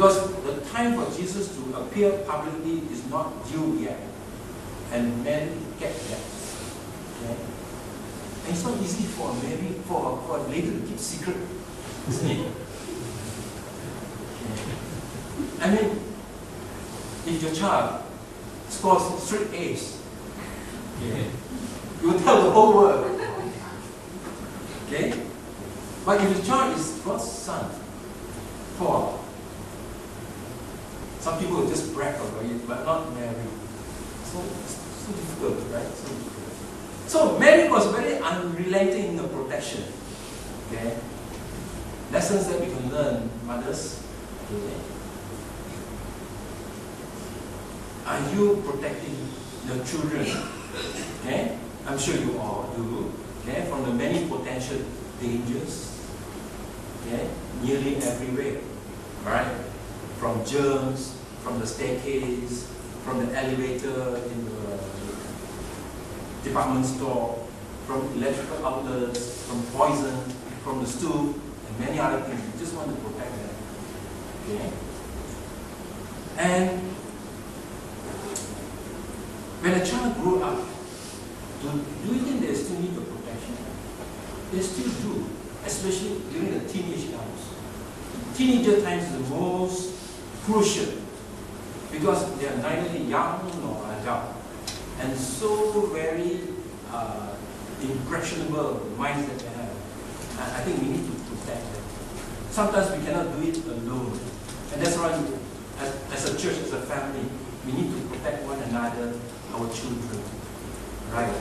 Because the time for Jesus to appear publicly is not due yet. And men get that. Okay? And it's not easy for Mary, for a lady to keep secret, isn't it? Okay. I mean, if your child scores straight A's, okay, you will tell the whole world. Okay? But if the child is God's son, Paul, some people will just brag about it, but not Mary. So difficult, right? So difficult. So Mary was very unrelenting in the protection. Okay? Lessons that we can learn, mothers. Okay? Are you protecting your children? Okay? I'm sure you all do. Okay? From the many potential dangers. Okay? Nearly everywhere. Right? From germs, from the staircase, from the elevator in the department store, from electrical outlets, from poison, from the stove, and many other things. You just want to protect them. Okay? And when a child grew up, do you think they still need the protection? They still do, especially during the teenage times. Teenager times is the most crucial because they are neither young nor adult, and so very impressionable minds that they have. I think we need to protect them. Sometimes we cannot do it alone, and that's why, as a church, as a family, we need to protect one another, our children, right?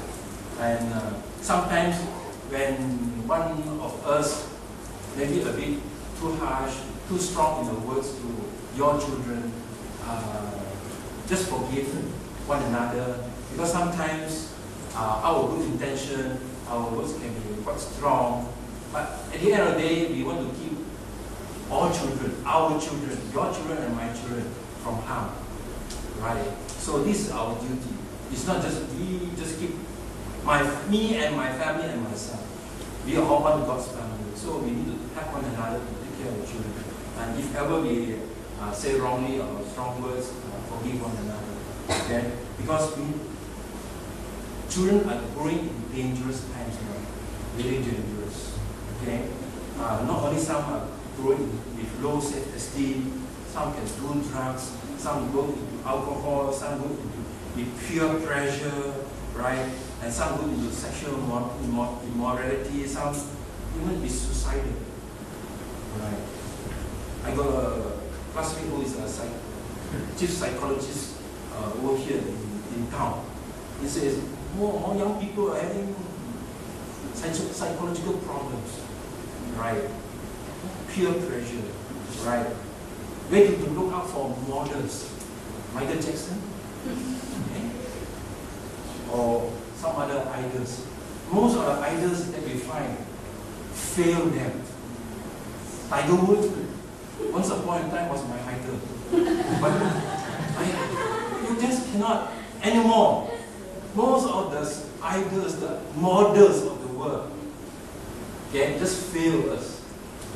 And sometimes when one of us maybe a bit too harsh, too strong in the words to your children, just forgive one another, because sometimes our good intention, our words can be quite strong, but at the end of the day, we want to keep all children, our children, your children and my children from harm, right? So this is our duty. It's not just we just keep me and my family and myself. We are all one God's family, so we need to help one another to take care of our children. And if ever we say wrongly or strong words, forgive one another. Okay? Because children are growing in dangerous times now, really dangerous. Okay? Not only some are growing with low self-esteem, some can do drugs, some go into alcohol, some go into peer pressure, right? And some go into sexual immorality, some even be suicidal. Right? I got a classmate who is a chief psychologist over here in town. He says more young people are having psychological problems, right? Peer pressure, right? Where to look out for models? Michael Jackson, okay? Or some other idols. Most of the idols that we find fail them. Tiger Woods, once upon a time, was my idol. But you just cannot anymore. Most of the idols, the models of the world, okay, just fail us.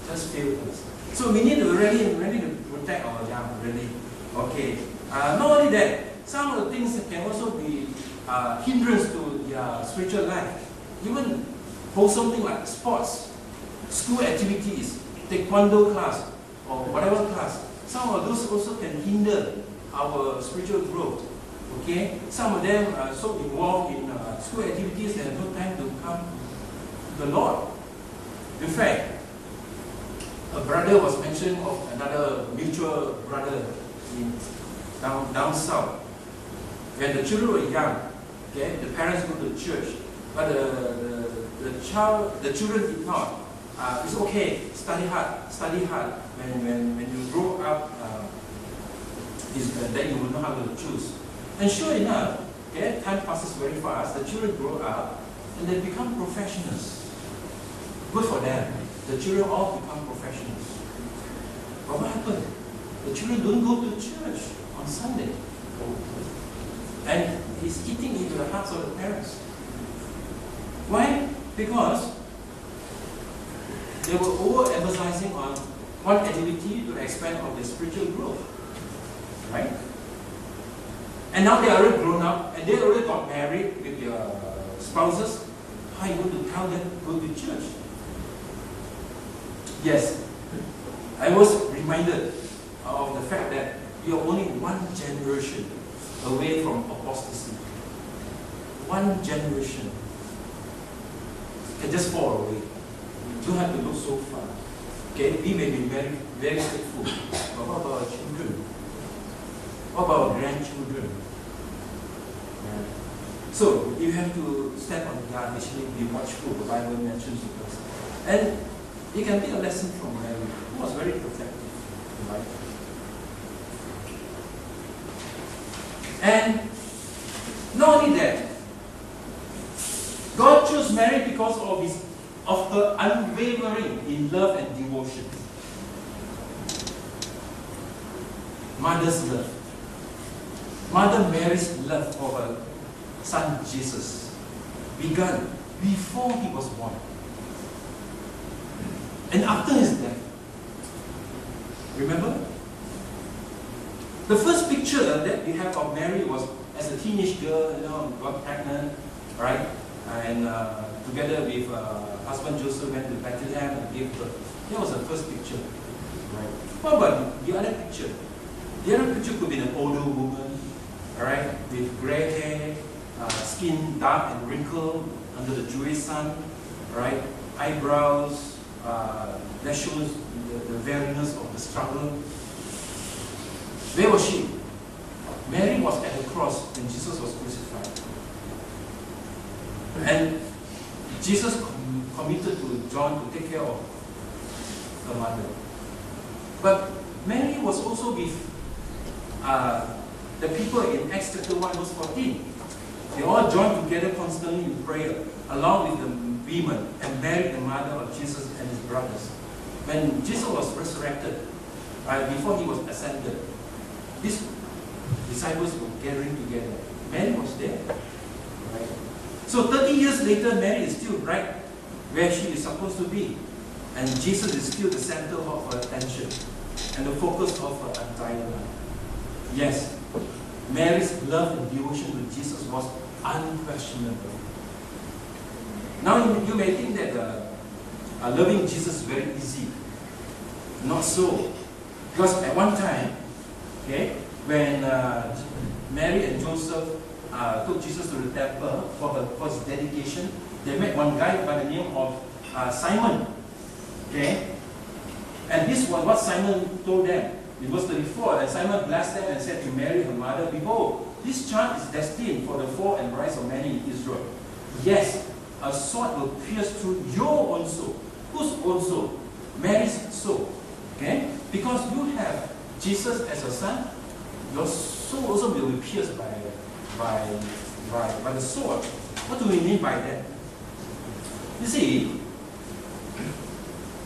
Just fail us. So we need to really to protect our young, really. Okay. Not only that, some of the things can also be hindrance to their spiritual life. Even wholesome things like sports, school activities, taekwondo class, or whatever class. Some of those also can hinder our spiritual growth. Okay? Some of them are so involved in school activities they have no time to come to the Lord. In fact, a brother was mentioned of another mutual brother in down south. When the children were young, okay, the parents go to church, but the children did not. It's okay, study hard. When you grow up, then you will know how to choose. And sure enough, okay, time passes very fast. The children grow up and they become professionals. Good for them. The children all become professionals. But what happened? The children don't go to church on Sunday. And it's eating into the hearts of the parents. Why? Because they were over-emphasizing on one activity to expand on their spiritual growth. Right? And now they are already grown up and they already got married with their spouses. How are you going to tell them to go to church? Yes, I was reminded of the fact that we are only one generation away from apostasy. One generation can just fall away. You don't have to look so far. Okay, we may be very, very faithful. But what about our children? What about our grandchildren? So you have to step on the guard, actually be watchful. The Bible mentions it first. And you can take a lesson from Mary, who was very protective. Right? And not only that, God chose Mary because of her unwavering in love and devotion. Mother's love. Mother Mary's love for her son Jesus began before he was born. And after his death. Remember? The first picture that we have of Mary was as a teenage girl, got pregnant, right? And together with husband Joseph went to Bethlehem and gave birth. That was the first picture. Right? What about the other picture? The other picture could be an older woman, alright, with grey hair, skin dark and wrinkled under the Jewish sun, right? Eyebrows, that shows the veeriness of the struggle. Where was she? Mary was at the cross when Jesus was crucified. And Jesus committed to John to take care of her mother. But Mary was also with the people in Acts chapter 1 verse 14. They all joined together constantly in prayer, along with the women, and Mary, the mother of Jesus and his brothers. When Jesus was resurrected, before he was ascended, these disciples were gathering together. Mary was there. Right? So 30 years later, Mary is still right where she is supposed to be. And Jesus is still the center of her attention and the focus of her entire life. Yes, Mary's love and devotion to Jesus was unquestionable. Now you may think that loving Jesus is very easy. Not so. Because at one time, okay, when Mary and Joseph took Jesus to the temple for his dedication, they met one guy by the name of Simon. Okay? And this was what Simon told them. In verse 34, and Simon blessed them and said to Mary, her mother, "Behold, this child is destined for the fall and rise of many in Israel. Yes, a sword will pierce through your own soul." Whose own soul? Mary's soul. Okay? Because you have Jesus as a son, your soul also will be pierced by the sword. What do we mean by that? You see,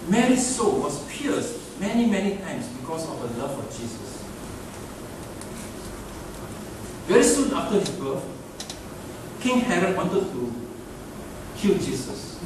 Mary's soul was pierced many, many times because of her love for Jesus. Very soon after his birth, King Herod wanted to kill Jesus.